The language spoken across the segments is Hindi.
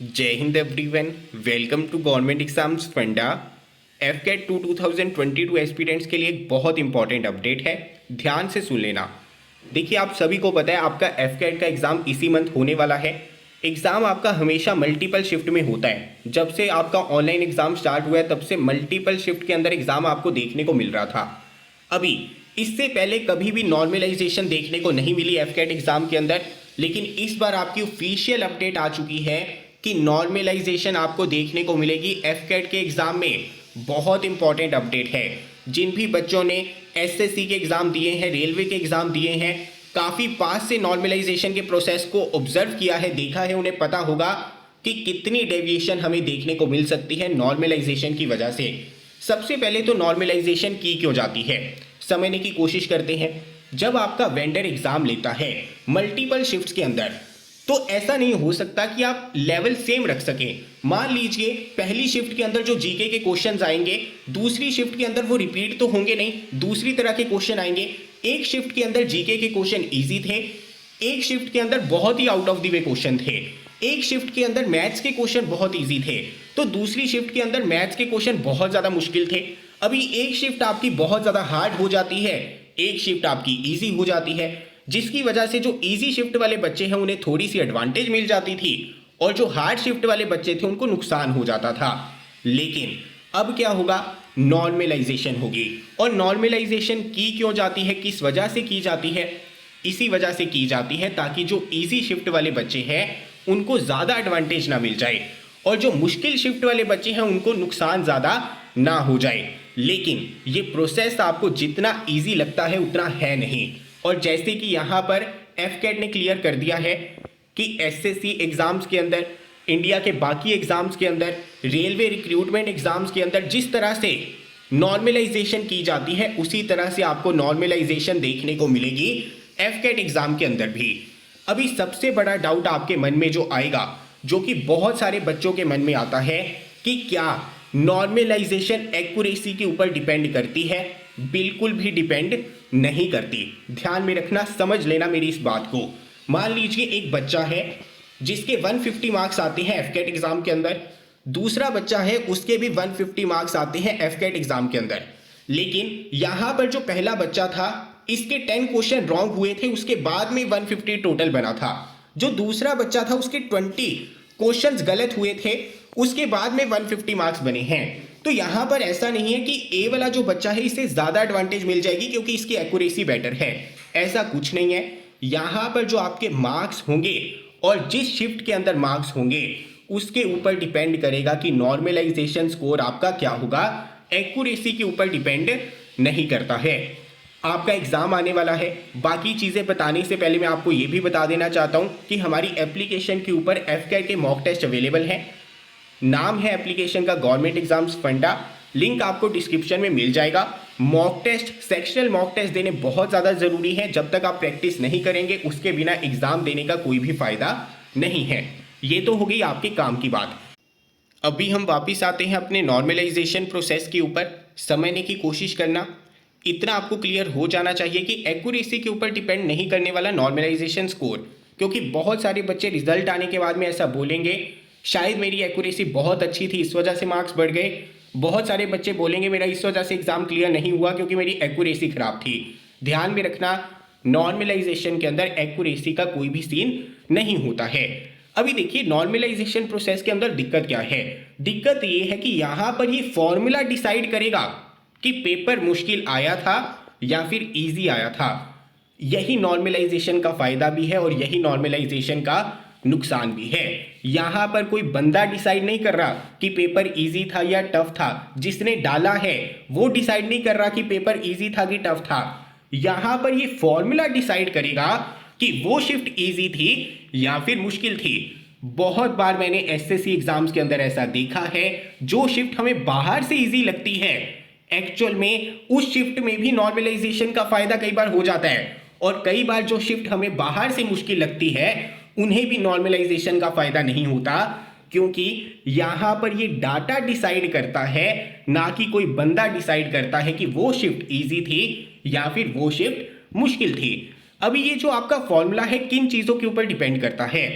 जय Hind everyone. Welcome to government exams funda. एफकेट 2022 एस्पिरेंट्स के लिए एक बहुत इंपॉर्टेंट अपडेट है, ध्यान से सुन लेना। देखिए, आप सभी को पता है आपका एफकेट का एग्ज़ाम इसी मंथ होने वाला है। एग्ज़ाम आपका हमेशा मल्टीपल शिफ्ट में होता है। जब से आपका ऑनलाइन एग्ज़ाम स्टार्ट हुआ है तब से मल्टीपल शिफ्ट के अंदर एग्ज़ाम आपको देखने को मिल रहा था। अभी इससे पहले कभी भी नॉर्मलाइजेशन देखने को नहीं मिली एफकेट एग्ज़ाम के अंदर, लेकिन इस बार आपकी ऑफिशियल अपडेट आ चुकी है कि नॉर्मलाइजेशन आपको देखने को मिलेगी एफकेट के एग्ज़ाम में। बहुत इंपॉर्टेंट अपडेट है। जिन भी बच्चों ने एसएससी के एग्ज़ाम दिए हैं, रेलवे के एग्ज़ाम दिए हैं, काफ़ी पास से नॉर्मलाइजेशन के प्रोसेस को ऑब्जर्व किया है, देखा है, उन्हें पता होगा कि कितनी डेविएशन हमें देखने को मिल सकती है नॉर्मलाइजेशन की वजह से। सबसे पहले तो नॉर्मलाइजेशन की क्यों जाती है, समझने की कोशिश करते हैं। जब आपका वेंडर एग्ज़ाम लेता है मल्टीपल शिफ्ट्स के अंदर, तो ऐसा नहीं हो सकता कि आप लेवल सेम रख सकें। मान लीजिए पहली शिफ्ट के अंदर जो जीके के क्वेश्चंस आएंगे, दूसरी शिफ्ट के अंदर वो रिपीट तो होंगे नहीं, दूसरी तरह के क्वेश्चन आएंगे। एक शिफ्ट के अंदर जीके के क्वेश्चन इजी थे, एक शिफ्ट के अंदर बहुत ही out of the way question थे, एक शिफ्ट के अंदर मैथ्स के क्वेश्चन बहुत इजी थे, तो दूसरी शिफ्ट के अंदर मैथ्स के क्वेश्चन बहुत ज़्यादा मुश्किल थे। अभी एक शिफ्ट आपकी बहुत ज़्यादा हार्ड हो जाती है, एक शिफ्ट आपकी ईजी हो जाती है, जिसकी वजह से जो इजी शिफ्ट वाले बच्चे हैं उन्हें थोड़ी सी एडवांटेज मिल जाती थी और जो हार्ड शिफ्ट वाले बच्चे थे उनको नुकसान हो जाता था। लेकिन अब क्या होगा, नॉर्मलाइजेशन होगी। और नॉर्मलाइजेशन की क्यों जाती है, किस वजह से की जाती है? इसी वजह से की जाती है ताकि जो इजी शिफ्ट वाले बच्चे हैं उनको ज़्यादा एडवांटेज ना मिल जाए और जो मुश्किल शिफ्ट वाले बच्चे हैं उनको नुकसान ज़्यादा ना हो जाए। लेकिन ये प्रोसेस आपको जितना इजी लगता है उतना है नहीं। और जैसे कि यहाँ पर एफकेट ने क्लियर कर दिया है कि एसएससी एग्ज़ाम्स के अंदर, इंडिया के बाकी एग्ज़ाम्स के अंदर, रेलवे रिक्रूटमेंट एग्ज़ाम्स के अंदर जिस तरह से नॉर्मलाइजेशन की जाती है उसी तरह से आपको नॉर्मलाइजेशन देखने को मिलेगी एफकेट एग्ज़ाम के अंदर भी। अभी सबसे बड़ा डाउट आपके मन में जो आएगा, जो कि बहुत सारे बच्चों के मन में आता है कि क्या नॉर्मलाइजेशन एक्यूरेसी के ऊपर डिपेंड करती है? बिल्कुल भी डिपेंड नहीं करती। ध्यान में रखना, समझ लेना मेरी इस बात को। मान लीजिए एक बच्चा है जिसके 150 मार्क्स आते हैं एफकेट एग्जाम के अंदर, दूसरा बच्चा है उसके भी 150 मार्क्स आते हैं एफकेट एग्जाम के अंदर, लेकिन यहां पर जो पहला बच्चा था इसके 10 क्वेश्चन रॉन्ग हुए थे, उसके बाद में 150 टोटल बना था। जो दूसरा बच्चा था उसके 20 क्वेश्चंस गलत हुए थे, उसके बाद में 150 मार्क्स बने हैं। तो यहां पर ऐसा नहीं है कि ए वाला जो बच्चा है इसे ज्यादा एडवांटेज मिल जाएगी क्योंकि इसकी एक्यूरेसी बेटर है, ऐसा कुछ नहीं है। यहां पर जो आपके मार्क्स होंगे और जिस शिफ्ट के अंदर मार्क्स होंगे उसके ऊपर डिपेंड करेगा कि नॉर्मलाइजेशन स्कोर आपका क्या होगा, एक्यूरेसी के ऊपर डिपेंड नहीं करता है। आपका एग्जाम आने वाला है, बाकी चीज़ें बताने से पहले मैं आपको ये भी बता देना चाहता हूँ कि हमारी एप्लीकेशन के ऊपर एफकेट के मॉक टेस्ट अवेलेबल हैं। नाम है एप्लीकेशन का गवर्नमेंट एग्जाम्स फंडा, लिंक आपको डिस्क्रिप्शन में मिल जाएगा। Mock test, sectional mock test देने बहुत ज़्यादा ज़रूरी है। जब तक आप प्रैक्टिस नहीं करेंगे उसके बिना एग्ज़ाम देने का कोई भी फ़ायदा नहीं है। ये तो हो गई आपके काम की बात। अभी हम वापस आते हैं अपने नॉर्मलाइजेशन प्रोसेस के ऊपर। समझने की कोशिश करना, इतना आपको क्लियर हो जाना चाहिए कि एक्यूरेसी के ऊपर डिपेंड नहीं करने वाला नॉर्मलाइजेशन स्कोर, क्योंकि बहुत सारे बच्चे रिजल्ट आने के बाद में ऐसा बोलेंगे शायद मेरी एक्यूरेसी बहुत अच्छी थी इस वजह से मार्क्स बढ़ गए। बहुत सारे बच्चे बोलेंगे मेरा इस वजह से एग्ज़ाम क्लियर नहीं हुआ क्योंकि मेरी एक्यूरेसी ख़राब थी। ध्यान में रखना, नॉर्मलाइजेशन के अंदर एक्यूरेसी का कोई भी सीन नहीं होता है। अभी देखिए नॉर्मलाइजेशन प्रोसेस के अंदर दिक्कत क्या है। दिक्कत ये है कि यहाँ पर ये फॉर्मूला डिसाइड करेगा कि पेपर मुश्किल आया था या फिर इजी आया था। यही नॉर्मलाइजेशन का फायदा भी है और यही नॉर्मलाइजेशन का नुकसान भी है। यहां पर कोई बंदा डिसाइड नहीं कर रहा कि पेपर इजी था या टफ था, जिसने डाला है वो डिसाइड नहीं कर रहा कि पेपर इजी था कि टफ था। यहां पर ये फॉर्मूला डिसाइड करेगा कि वो शिफ्ट इजी थी या फिर मुश्किल थी। बहुत बार मैंने एसएससी एग्जाम्स के अंदर ऐसा देखा है, जो शिफ्ट हमें बाहर से इजी लगती है एक्चुअल में उस शिफ्ट में भी नॉर्मलाइजेशन का फायदा कई बार हो जाता है, और कई बार जो शिफ्ट हमें बाहर से मुश्किल लगती है उन्हें भी नॉर्मलाइजेशन का फायदा नहीं होता, क्योंकि यहां पर ये डाटा डिसाइड करता है, ना कि कोई बंदा डिसाइड करता है कि वो शिफ्ट इजी थी या फिर वो शिफ्ट मुश्किल थी। अभी ये जो आपका फॉर्मूला है किन चीजों के ऊपर डिपेंड करता है?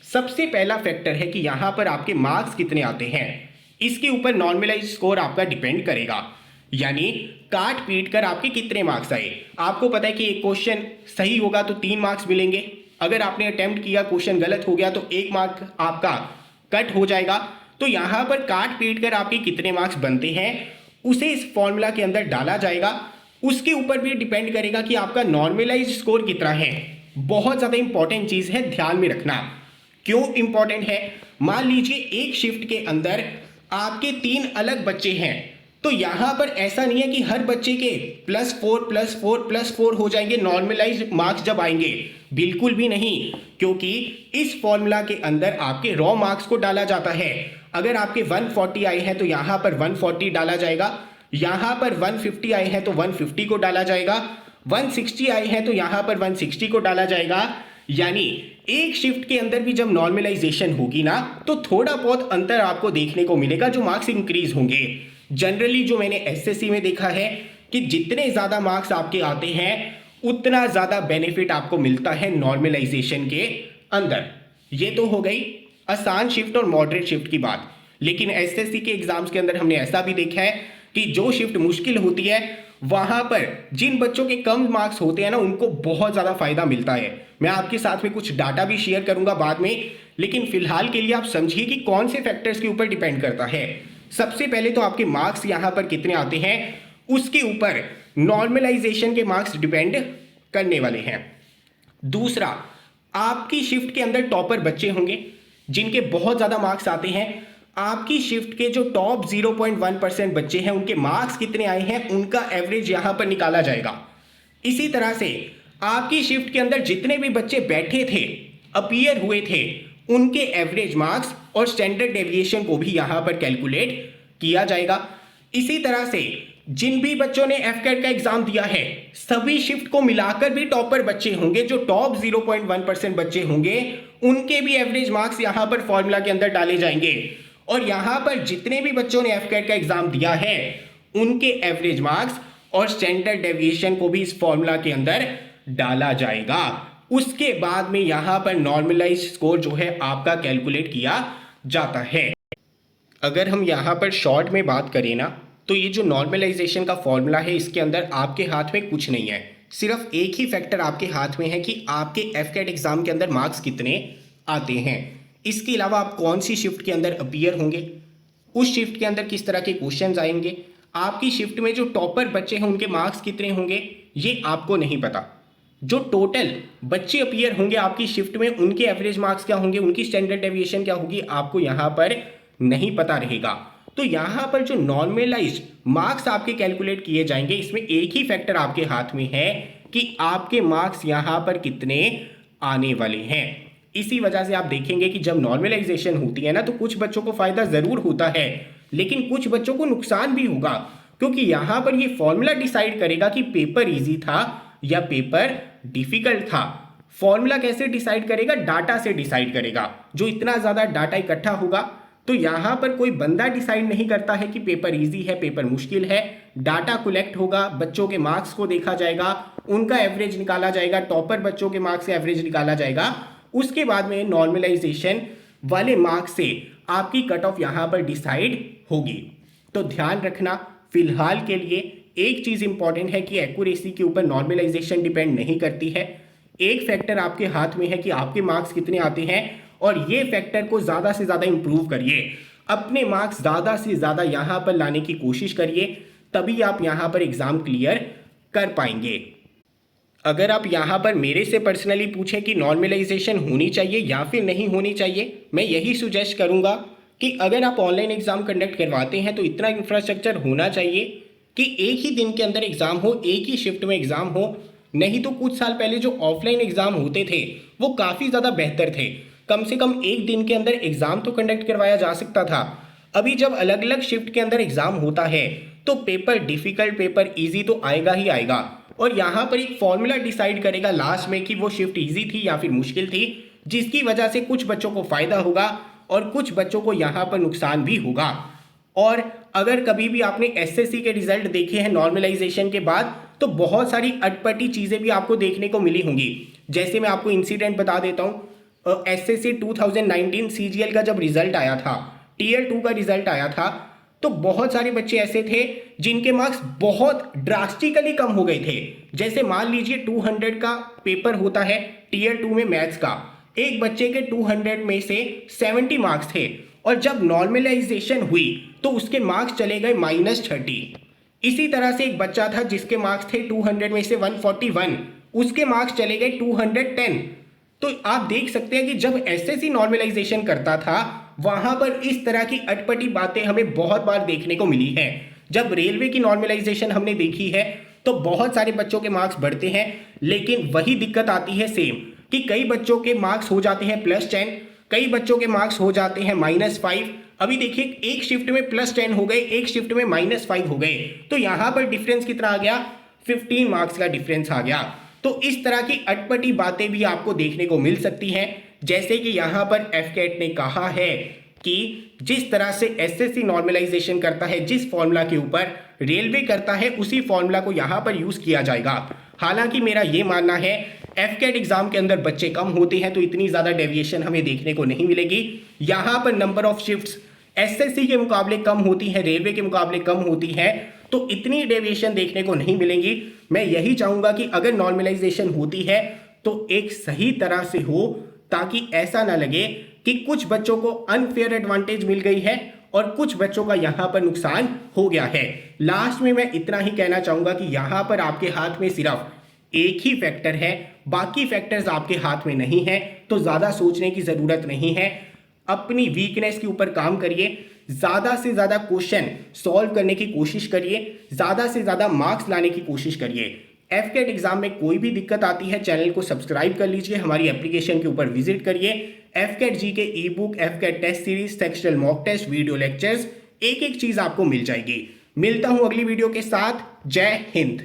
सबसे पहला फैक्टर है कि यहाँ पर आपके मार्क्स कितने आते हैं, इसके ऊपर नॉर्मलाइज स्कोर आपका डिपेंड करेगा। यानी काट पीट कर आपके कितने मार्क्स आए। आपको पता है कि एक क्वेश्चन सही होगा तो 3 मार्क्स मिलेंगे, अगर आपने अटेम्प्ट किया क्वेश्चन गलत हो गया तो 1 मार्क आपका कट हो जाएगा। तो यहाँ पर काट पीट कर आपके कितने मार्क्स बनते हैं उसे इस फॉर्मूला के अंदर डाला जाएगा। उसके ऊपर भी डिपेंड करेगा कि आपका नॉर्मलाइज स्कोर कितना है। बहुत ज़्यादा इंपॉर्टेंट चीज़ है, ध्यान में रखना। क्यों इंपॉर्टेंट है? मान लीजिए एक शिफ्ट के अंदर आपके 3 अलग बच्चे हैं, तो यहां पर ऐसा नहीं है कि हर बच्चे के +4 हो जाएंगे नॉर्मलाइज मार्क्स जब आएंगे, बिल्कुल भी नहीं। क्योंकि इस फॉर्मूला के अंदर आपके रॉ मार्क्स को डाला जाता है। अगर आपके 140 आए हैं तो यहां पर 140 डाला जाएगा, यहां पर 150 आए हैं तो 150 को डाला जाएगा, 160 आए हैं तो यहां पर 160 को डाला जाएगा। यानी एक शिफ्ट के अंदर भी जब नॉर्मलाइजेशन होगी ना तो थोड़ा बहुत अंतर आपको देखने को मिलेगा, जो मार्क्स इंक्रीज होंगे। जनरली जो मैंने एसएससी में देखा है कि जितने ज्यादा मार्क्स आपके आते हैं उतना ज्यादा बेनिफिट आपको मिलता है नॉर्मलाइजेशन के अंदर। ये तो हो गई आसान शिफ्ट और मॉडरेट शिफ्ट की बात। लेकिन एसएससी के एग्जाम्स के अंदर हमने ऐसा भी देखा है कि जो शिफ्ट मुश्किल होती है वहां पर जिन बच्चों के कम मार्क्स होते हैं ना उनको बहुत ज्यादा फायदा मिलता है। मैं आपके साथ में कुछ डाटा भी शेयर करूंगा बाद में, लेकिन फिलहाल के लिए आप समझिए कि कौन से फैक्टर्स के ऊपर डिपेंड करता है। सबसे पहले तो आपके मार्क्स यहां पर कितने आते हैं उसके ऊपर नॉर्मलाइजेशन के मार्क्स डिपेंड करने वाले हैं। दूसरा, आपकी शिफ्ट के अंदर टॉपर बच्चे होंगे जिनके बहुत ज्यादा मार्क्स आते हैं। आपकी शिफ्ट के जो टॉप 0.1% बच्चे हैं उनके मार्क्स कितने आए हैं उनका एवरेज यहां पर निकाला जाएगा। इसी तरह से आपकी शिफ्ट के अंदर जितने भी बच्चे बैठे थे, अपीयर हुए थे, उनके एवरेज मार्क्स और स्टैंडर्ड डेविएशन को भी यहां पर कैलकुलेट किया जाएगा। इसी तरह से जिन भी बच्चों ने एफकेट का एग्जाम दिया है सभी शिफ्ट को मिलाकर भी टॉपर बच्चे होंगे, जो टॉप 0.1% बच्चे होंगे उनके भी एवरेज मार्क्स यहां पर फॉर्मूला के अंदर डाले जाएंगे। और यहां पर जितने भी बच्चों ने एफकेट का एग्जाम दिया है उनके एवरेज मार्क्स और स्टैंडर्ड डेविएशन को भी इस फॉर्मूला के अंदर डाला जाएगा। उसके बाद में यहां पर नॉर्मलाइज स्कोर जो है आपका कैलकुलेट किया जाता है। अगर हम यहां पर शॉर्ट में बात करें ना तो ये जो नॉर्मलाइजेशन का फॉर्मूला है इसके अंदर आपके हाथ में कुछ नहीं है, सिर्फ एक ही फैक्टर आपके हाथ में है कि आपके एफकेट एग्जाम के अंदर मार्क्स कितने आते हैं। इसके अलावा आप कौन सी शिफ्ट के अंदर अपीयर होंगे, उस शिफ्ट के अंदर किस तरह के क्वेश्चंस आएंगे, आपकी शिफ्ट में जो टॉपर बच्चे हैं उनके मार्क्स कितने होंगे ये आपको नहीं पता। जो टोटल बच्चे अपीयर होंगे आपकी शिफ्ट में उनके एवरेज मार्क्स क्या होंगे, उनकी स्टैंडर्ड डेविएशन क्या होगी, आपको यहां पर नहीं पता रहेगा। तो यहां पर जो नॉर्मलाइज्ड मार्क्स आपके कैलकुलेट किए जाएंगे इसमें एक ही फैक्टर आपके हाथ में है कि आपके मार्क्स यहां पर कितने आने वाले हैं। इसी वजह से आप देखेंगे कि जब नॉर्मलाइजेशन होती है ना तो कुछ बच्चों को फायदा जरूर होता है लेकिन कुछ बच्चों को नुकसान भी होगा, क्योंकि यहां पर ये फॉर्मूला डिसाइड करेगा कि पेपर इजी था या पेपर डिफिकल्ट था। फॉर्मूला कैसे डिसाइड करेगा? डाटा से डिसाइड करेगा। जो इतना ज्यादा डाटा इकट्ठा होगा तो यहां पर कोई बंदा डिसाइड नहीं करता है कि पेपर इजी है पेपर मुश्किल है। डाटा कलेक्ट होगा, बच्चों के मार्क्स को देखा जाएगा, उनका एवरेज निकाला जाएगा, टॉपर बच्चों के मार्क्स से एवरेज निकाला जाएगा। उसके बाद में नॉर्मलाइजेशन वाले मार्क्स से आपकी कट ऑफ यहां पर डिसाइड होगी। तो ध्यान रखना, फिलहाल के लिए एक चीज इंपॉर्टेंट है कि एक्यूरेसी के ऊपर नॉर्मलाइजेशन डिपेंड नहीं करती है। एक फैक्टर आपके हाथ में है कि आपके मार्क्स कितने आते हैं और ये फैक्टर को ज्यादा से ज्यादा इंप्रूव करिए। अपने मार्क्स ज्यादा से ज्यादा यहां पर लाने की कोशिश करिए, तभी आप यहां पर एग्जाम क्लियर कर पाएंगे। अगर आप यहां पर मेरे से पर्सनली पूछें कि नॉर्मलाइजेशन होनी चाहिए या फिर नहीं होनी चाहिए, मैं यही सुजेस्ट करूंगा कि अगर आप ऑनलाइन एग्जाम कंडक्ट करवाते हैं तो इतना इंफ्रास्ट्रक्चर होना चाहिए कि एक ही दिन के अंदर एग्जाम हो, एक ही शिफ्ट में एग्जाम हो। नहीं तो कुछ साल पहले जो ऑफलाइन एग्जाम होते थे वो काफ़ी ज़्यादा बेहतर थे, कम से कम एक दिन के अंदर एग्जाम तो कंडक्ट करवाया जा सकता था। अभी जब अलग अलग शिफ्ट के अंदर एग्जाम होता है तो पेपर डिफिकल्ट पेपर इजी तो आएगा ही आएगा, और यहाँ पर एक फॉर्मूला डिसाइड करेगा लास्ट में कि वो शिफ्ट इजी थी या फिर मुश्किल थी, जिसकी वजह से कुछ बच्चों को फायदा होगा और कुछ बच्चों को यहाँ पर नुकसान भी होगा। और अगर कभी भी आपने एसएससी के रिजल्ट देखे हैं नॉर्मलाइजेशन के बाद तो बहुत सारी अटपटी चीज़ें भी आपको देखने को मिली होंगी। जैसे मैं आपको इंसिडेंट बता देता हूँ, एसएससी 2019 सीजीएल का जब रिजल्ट आया था, टीयर 2 का रिजल्ट आया था, तो बहुत सारे बच्चे ऐसे थे जिनके मार्क्स बहुत ड्रास्टिकली कम हो गए थे। जैसे मान लीजिए 200 का पेपर होता है टीयर 2 में मैथ्स का, एक बच्चे के 200 में से 70 मार्क्स थे और जब नॉर्मलाइजेशन हुई तो उसके मार्क्स चले गए -30। इसी तरह से एक बच्चा था जिसके मार्क्स थे 200 में से 141, उसके मार्क्स चले गए 210। तो आप देख सकते हैं कि जब एसएससी नॉर्मलाइजेशन करता था वहां पर इस तरह की अटपटी बातें हमें बहुत बार देखने को मिली है। जब रेलवे की नॉर्मलाइजेशन हमने देखी है तो बहुत सारे बच्चों के मार्क्स बढ़ते हैं, लेकिन वही दिक्कत आती है सेम कि कई बच्चों के मार्क्स हो जाते हैं +10, कई बच्चों के मार्क्स हो जाते हैं -5। अभी देखिए एक शिफ्ट में +10 हो गए, एक शिफ्ट में -5 हो गए, तो यहां पर डिफरेंस कितना आ गया, 15 मार्क्स का डिफरेंस आ गया। तो इस तरह की अटपटी बातें भी आपको देखने को मिल सकती हैं। जैसे कि यहां पर एफकेट ने कहा है कि जिस तरह से एसएससी नॉर्मलाइजेशन करता है, जिस फॉर्मूला के ऊपर रेलवे करता है, उसी फॉर्मूला को यहां पर यूज किया जाएगा। हालांकि मेरा यह मानना है एफकेट एग्जाम के अंदर बच्चे कम होते हैं तो इतनी ज्यादा डेविएशन हमें देखने को नहीं मिलेगी। यहां पर नंबर ऑफ शिफ्ट्स एसएससी के मुकाबले कम होती है, रेलवे के मुकाबले कम होती है, तो इतनी डेविएशन देखने को नहीं मिलेंगी। मैं यही चाहूंगा कि अगर नॉर्मलाइजेशन होती है तो एक सही तरह से हो, ताकि ऐसा ना लगे कि कुछ बच्चों को अनफेयर एडवांटेज मिल गई है और कुछ बच्चों का यहां पर नुकसान हो गया है। लास्ट में मैं इतना ही कहना चाहूंगा कि यहां पर आपके हाथ में सिर्फ एक ही फैक्टर है, बाकी फैक्टर्स आपके हाथ में नहीं है, तो ज्यादा सोचने की जरूरत नहीं है। अपनी वीकनेस के ऊपर काम करिए, ज्यादा से ज्यादा क्वेश्चन सॉल्व करने की कोशिश करिए, ज्यादा से ज्यादा मार्क्स लाने की कोशिश करिए। एफकेट एग्जाम में कोई भी दिक्कत आती है, चैनल को सब्सक्राइब कर लीजिए, हमारी एप्लीकेशन के ऊपर विजिट करिए। एफकेट जी के ई बुक, एफकेट test series, sectional mock test, video lectures, एक एक चीज आपको मिल जाएगी। मिलता हूं अगली वीडियो के साथ। जय हिंद।